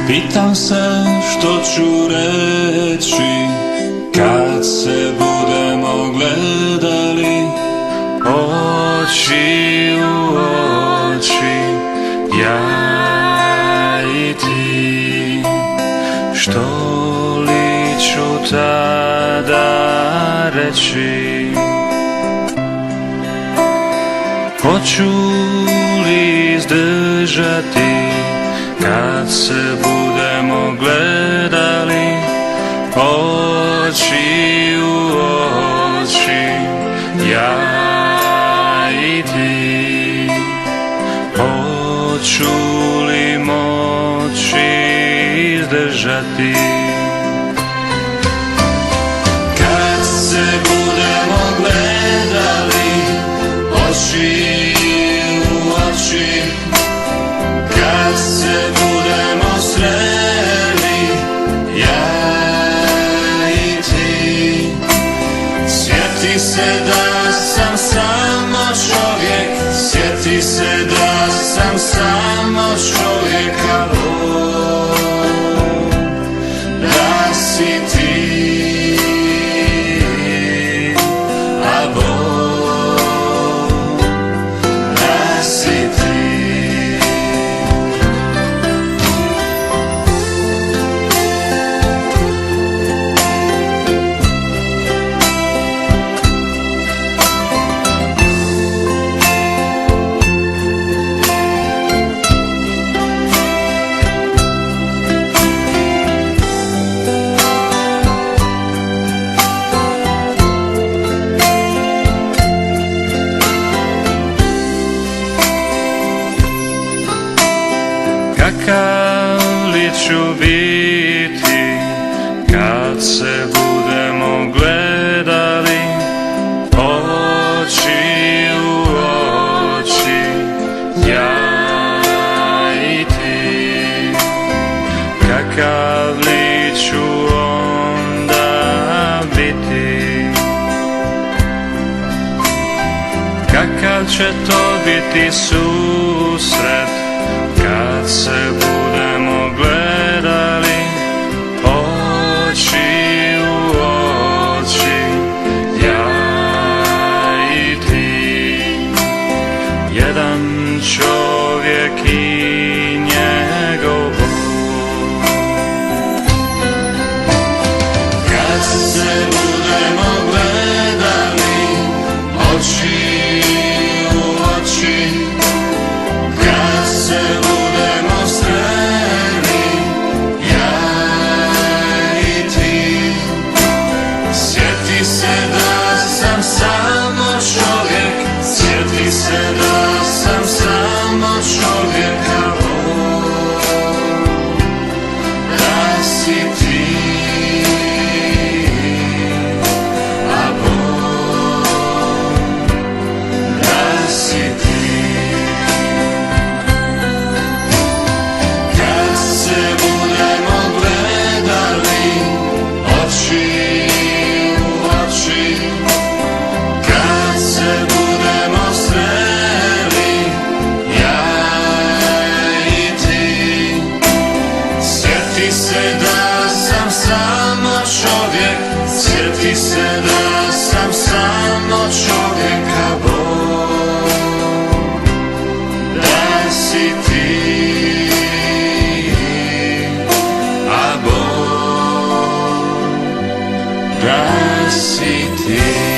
Pitam se što ću reći kad se budemo gledali oči u oči, ja i ti. Što li ću tada reći? Hoću li izdržati kad se budemo gledali oči u oči, ja i ti? Hoću li moći izdržati? Kad se budemo gledali oči u oči, kad se budemo sreli, ja i ti. Sjeti se da sam samo čovjek, sjeti se da sam samo čovjek, a Bog da si ti, a Bog da si ti. Kakav li ću biti kad se budemo gledali oči u oči, ja i ti? Kakav li ću onda biti? Kakav će to biti susret kad se budemo gledali oči u oči, ja i ti? Jedan čovjek i njegov Bog. Kad se budemo gledali oči u oči, kad se budemo sreli, ja i ti. Sjeti se da sam samo čovjek, sjeti se da sam samo čovjek, a Bog da si ti, a Bog da si ti. Sjeti se da sam samo čovjek, a Bog da si ti, a Bog da si ti.